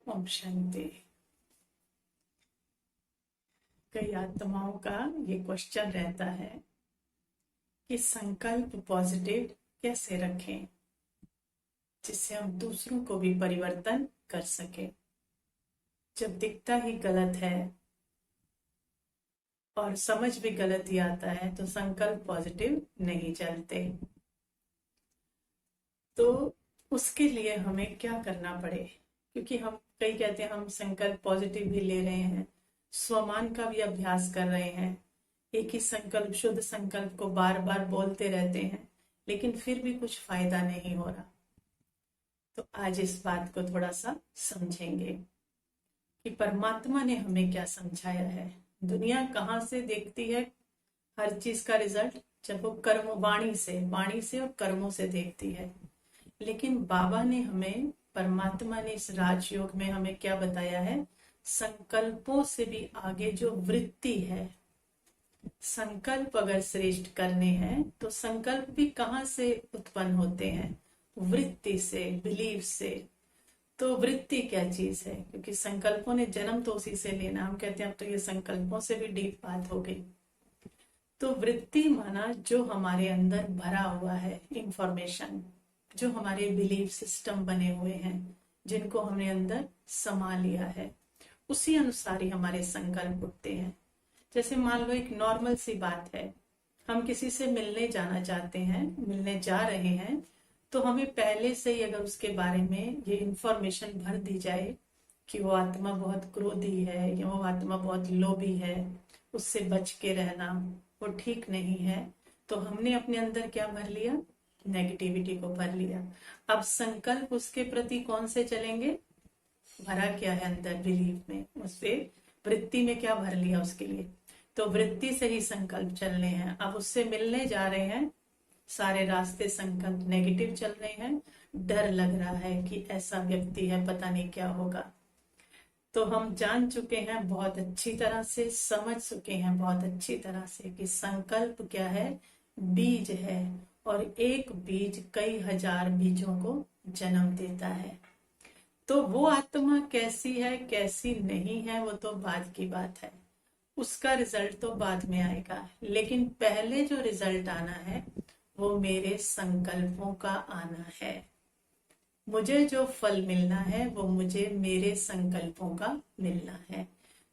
ओम शांति। कई आत्माओं का ये क्वेश्चन रहता है कि संकल्प पॉजिटिव कैसे रखें जिससे हम दूसरों को भी परिवर्तन कर सके। जब दिखता ही गलत है और समझ भी गलत ही आता है तो संकल्प पॉजिटिव नहीं चलते। तो उसके लिए हमें क्या करना पड़े, क्योंकि हम कई कहते हैं हम संकल्प पॉजिटिव भी ले रहे हैं, स्वमान का भी अभ्यास कर रहे हैं, एक ही संकल्प शुद्ध संकल्प को बार बार बोलते रहते हैं, लेकिन फिर भी कुछ फायदा नहीं हो रहा। तो आज इस बात को थोड़ा सा समझेंगे कि परमात्मा ने हमें क्या समझाया है। दुनिया कहाँ से देखती है हर चीज का रिजल्ट? जब वो कर्म वाणी से और कर्मों से देखती है। लेकिन बाबा ने हमें, परमात्मा ने इस राजयोग में हमें क्या बताया है, संकल्पों से भी आगे जो वृत्ति है। संकल्प अगर श्रेष्ठ करने हैं तो संकल्प भी कहाँ से उत्पन्न होते हैं? वृत्ति से, बिलीव से। तो वृत्ति क्या चीज है? क्योंकि संकल्पों ने जन्म तो उसी से लेना। हम कहते हैं अब तो ये संकल्पों से भी डीप बात हो गई। तो वृत्ति माना जो हमारे अंदर भरा हुआ है इंफॉर्मेशन, जो हमारे बिलीफ सिस्टम बने हुए हैं, जिनको हमने अंदर समा लिया है, उसी अनुसार ही हमारे संकल्प उठते हैं। जैसे मान लो एक नॉर्मल सी बात है, हम किसी से मिलने जाना चाहते हैं, मिलने जा रहे हैं, तो हमें पहले से ही अगर उसके बारे में ये इंफॉर्मेशन भर दी जाए कि वो आत्मा बहुत क्रोधी है या वो आत्मा बहुत लोभी है, उससे बच के रहना, वो ठीक नहीं है, तो हमने अपने अंदर क्या भर लिया? नेगेटिविटी को भर लिया। अब संकल्प उसके प्रति कौन से चलेंगे? भरा क्या है अंदर बिलीफ में, उससे वृत्ति में क्या भर लिया उसके लिए, तो वृत्ति से ही संकल्प चलने हैं। अब उससे मिलने जा रहे हैं, सारे रास्ते संकल्प नेगेटिव चल रहे हैं, डर लग रहा है कि ऐसा व्यक्ति है, पता नहीं क्या होगा। तो हम जान चुके हैं, बहुत अच्छी तरह से समझ चुके हैं, बहुत अच्छी तरह से कि संकल्प क्या है? बीज है, और एक बीज कई हजार बीजों को जन्म देता है। तो वो आत्मा कैसी है कैसी नहीं है वो तो बाद की बात है, उसका रिजल्ट तो बाद में आएगा। लेकिन पहले जो रिजल्ट आना है वो मेरे संकल्पों का आना है। मुझे जो फल मिलना है वो मुझे मेरे संकल्पों का मिलना है।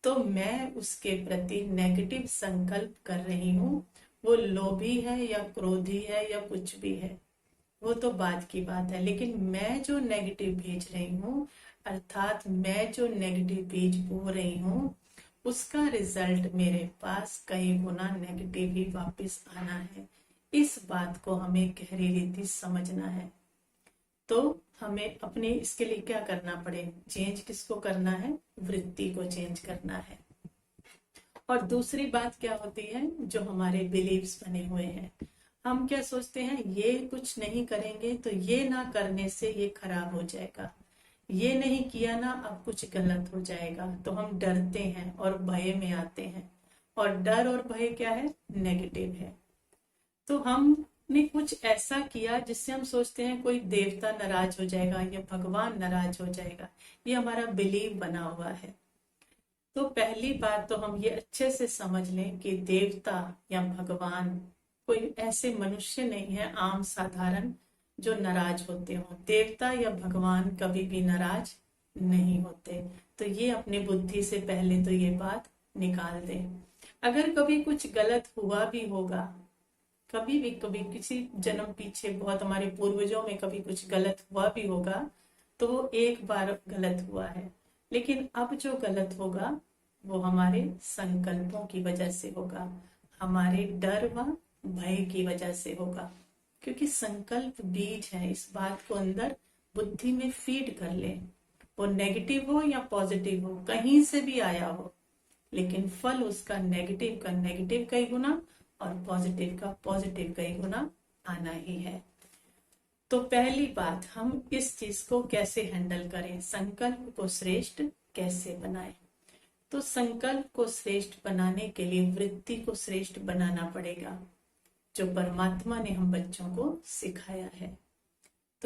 तो मैं उसके प्रति नेगेटिव संकल्प कर रही हूँ, वो लोभी है या क्रोधी है या कुछ भी है, वो तो बाद की बात है। लेकिन मैं जो नेगेटिव भेज रही हूँ, अर्थात मैं जो नेगेटिव बीज बो रही हूँ, उसका रिजल्ट मेरे पास कई गुना नेगेटिव ही वापस आना है। इस बात को हमें गहरी रीति समझना है। तो हमें अपने इसके लिए क्या करना पड़े? चेंज किसको करना है? वृत्ति को चेंज करना है। और दूसरी बात क्या होती है, जो हमारे बिलीव्स बने हुए हैं, हम क्या सोचते हैं, ये कुछ नहीं करेंगे तो ये ना करने से ये खराब हो जाएगा, ये नहीं किया ना अब कुछ गलत हो जाएगा, तो हम डरते हैं और भय में आते हैं। और डर और भय क्या है? नेगेटिव है। तो हमने कुछ ऐसा किया जिससे हम सोचते हैं कोई देवता नाराज हो जाएगा या भगवान नाराज हो जाएगा, ये हमारा बिलीव बना हुआ है। तो पहली बात तो हम ये अच्छे से समझ लें कि देवता या भगवान कोई ऐसे मनुष्य नहीं है आम साधारण जो नाराज होते हो। देवता या भगवान कभी भी नाराज नहीं होते। तो ये अपनी बुद्धि से पहले तो ये बात निकाल दें। अगर कभी कुछ गलत हुआ भी होगा, कभी किसी जन्म पीछे बहुत हमारे पूर्वजों में कभी कुछ गलत हुआ भी होगा, तो वो एक बार गलत हुआ है। लेकिन अब जो गलत होगा वो हमारे संकल्पों की वजह से होगा, हमारे डर व भय की वजह से होगा। क्योंकि संकल्प बीज है, इस बात को अंदर बुद्धि में फीड कर ले, वो नेगेटिव हो या पॉजिटिव हो, कहीं से भी आया हो, लेकिन फल उसका नेगेटिव का नेगेटिव कई गुना और पॉजिटिव का पॉजिटिव कई गुना आना ही है। तो पहली बात, हम इस चीज को कैसे हैंडल करें, संकल्प को श्रेष्ठ कैसे बनाएं। तो संकल्प को श्रेष्ठ बनाने के लिए वृत्ति को श्रेष्ठ बनाना पड़ेगा, जो परमात्मा ने हम बच्चों को सिखाया है।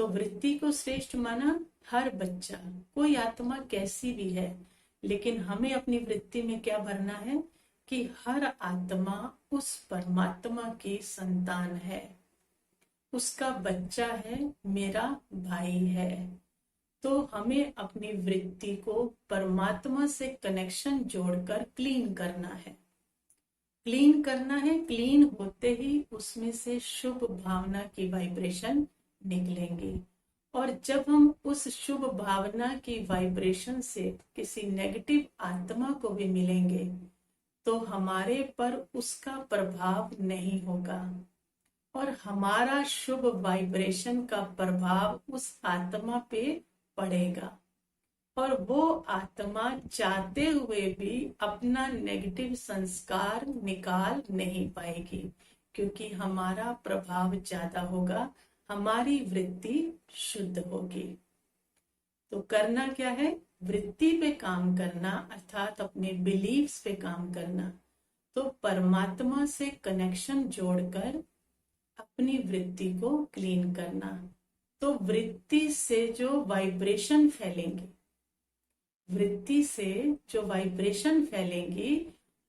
तो वृत्ति को श्रेष्ठ माना हर बच्चा, कोई आत्मा कैसी भी है, लेकिन हमें अपनी वृत्ति में क्या भरना है कि हर आत्मा उस परमात्मा की संतान है, उसका बच्चा है, मेरा भाई है। तो हमें अपनी वृत्ति को परमात्मा से कनेक्शन जोड़कर क्लीन करना है। क्लीन करना है, क्लीन होते ही उसमें से शुभ भावना की वाइब्रेशन निकलेंगी। और जब हम उस शुभ भावना की वाइब्रेशन से किसी नेगेटिव आत्मा को भी मिलेंगे तो हमारे पर उसका प्रभाव नहीं होगा और हमारा शुभ वाइब्रेशन का प्रभाव उस आत्मा पे पड़ेगा और वो आत्मा चाहते हुए भी अपना नेगेटिव संस्कार निकाल नहीं पाएगी, क्योंकि हमारा प्रभाव ज्यादा होगा, हमारी वृत्ति शुद्ध होगी। तो करना क्या है, वृत्ति पे काम करना, अर्थात अपने बिलीव्स पे काम करना। तो परमात्मा से कनेक्शन जोड़कर अपनी वृत्ति को क्लीन करना। तो वृत्ति से जो वाइब्रेशन फैलेंगी, वृत्ति से जो वाइब्रेशन फैलेंगी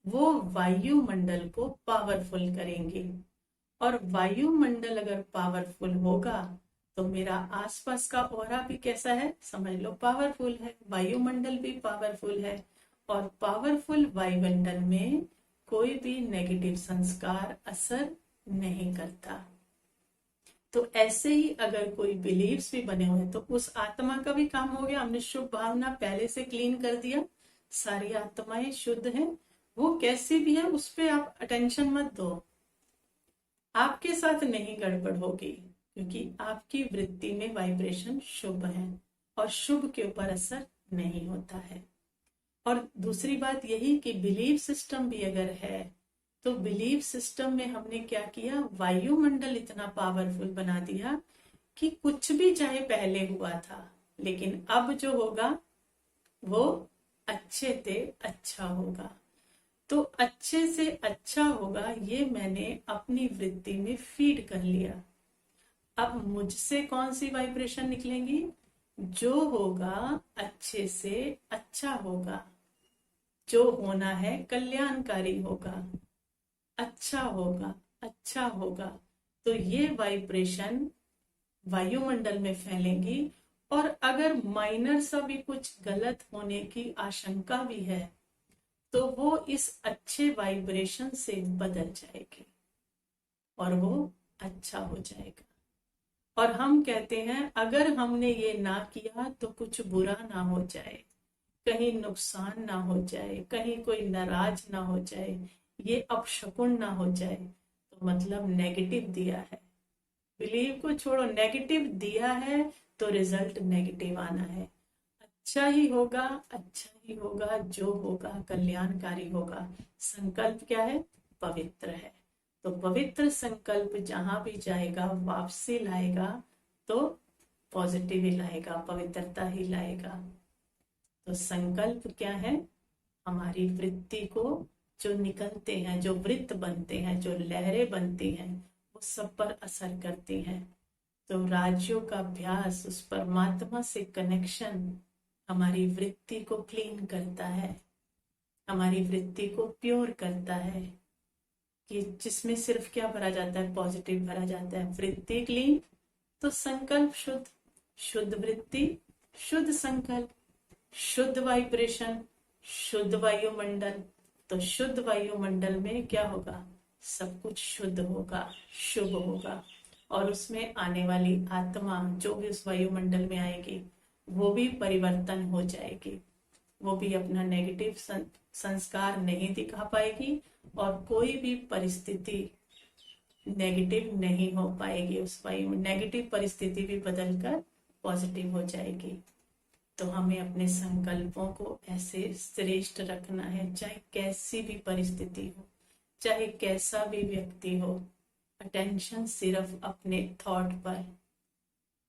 वो वायुमंडल को पावरफुल करेंगी। और वायुमंडल अगर पावरफुल होगा तो मेरा आसपास का ऑरा भी कैसा है, समझ लो पावरफुल है, वायुमंडल भी पावरफुल है। और पावरफुल वायुमंडल में कोई भी नेगेटिव संस्कार असर नहीं करता। तो ऐसे ही अगर कोई बिलीव्स भी बने हुए तो उस आत्मा का भी काम हो गया, हमने शुभ भावना पहले से क्लीन कर दिया, सारी आत्माएं शुद्ध हैं, वो कैसी भी है उस पे आप अटेंशन मत दो, आपके साथ नहीं गड़बड़ होगी, क्योंकि आपकी वृत्ति में वाइब्रेशन शुभ है और शुभ के ऊपर असर नहीं होता है। और दूसरी बात यही कि बिलीव सिस्टम भी अगर है तो बिलीव सिस्टम में हमने क्या किया, वायुमंडल इतना पावरफुल बना दिया कि कुछ भी चाहे पहले हुआ था लेकिन अब जो होगा वो अच्छे से अच्छा होगा। तो अच्छे से अच्छा होगा ये मैंने अपनी वृत्ति में फीड कर लिया। अब मुझसे कौन सी वाइब्रेशन निकलेंगी, जो होगा अच्छे से अच्छा होगा, जो होना है कल्याणकारी होगा, अच्छा होगा, अच्छा होगा। तो ये वाइब्रेशन वायुमंडल में फैलेंगी। और अगर माइनर सा भी कुछ गलत होने की आशंका भी है तो वो इस अच्छे वाइब्रेशन से बदल जाएगी और वो अच्छा हो जाएगा। और हम कहते हैं अगर हमने ये ना किया तो कुछ बुरा ना हो जाए, कहीं नुकसान ना हो जाए, कहीं कोई नाराज ना हो जाए, ये अपशकुन ना हो जाए, तो मतलब नेगेटिव दिया है। बिलीव को छोड़ो, नेगेटिव दिया है तो रिजल्ट नेगेटिव आना है। अच्छा ही होगा, अच्छा ही होगा, जो होगा कल्याणकारी होगा। संकल्प क्या है, पवित्र है। तो पवित्र संकल्प जहां भी जाएगा वापसी लाएगा, तो पॉजिटिव ही लाएगा, पवित्रता ही लाएगा। तो संकल्प क्या है, हमारी वृत्ति को जो निकलते हैं, जो वृत्त बनते हैं, जो लहरें बनती हैं, वो सब पर असर करती हैं। तो राज्यों का अभ्यास, उस परमात्मा से कनेक्शन हमारी वृत्ति को क्लीन करता है, हमारी वृत्ति को प्योर करता है, कि जिसमें सिर्फ क्या भरा जाता है, पॉजिटिव भरा जाता है। वृत्ति क्लीन तो संकल्प शुद्ध, शुद्ध वृत्ति, शुद्ध संकल्प, शुद्ध वाइब्रेशन, शुद्ध वायुमंडल। तो शुद्ध वायुमंडल में क्या होगा, सब कुछ शुद्ध होगा, शुभ होगा। और उसमें आने वाली आत्मा जो भी उस वायुमंडल में आएगी वो भी परिवर्तन हो जाएगी, वो भी अपना नेगेटिव संस्कार नहीं दिखा पाएगी और कोई भी परिस्थिति नेगेटिव नहीं हो पाएगी। उस वायु नेगेटिव परिस्थिति भी बदलकर पॉजिटिव हो जाएगी। तो हमें अपने संकल्पों को ऐसे श्रेष्ठ रखना है, चाहे कैसी भी परिस्थिति हो, चाहे कैसा भी व्यक्ति हो। अटेंशन सिर्फ अपने थॉट पर,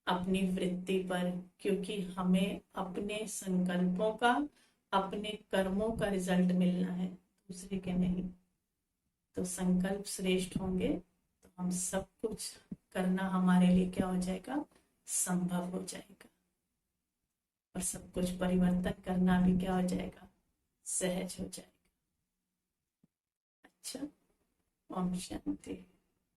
अपनी वृत्ति पर, क्योंकि हमें अपने संकल्पों का, अपने कर्मों का रिजल्ट मिलना है, दूसरे के नहीं। तो संकल्प श्रेष्ठ होंगे तो हम सब कुछ करना हमारे लिए क्या हो जाएगा, संभव हो जाएगा और सब कुछ परिवर्तन करना भी क्या हो जाएगा, सहज हो जाएगा। अच्छा, ओम शांति।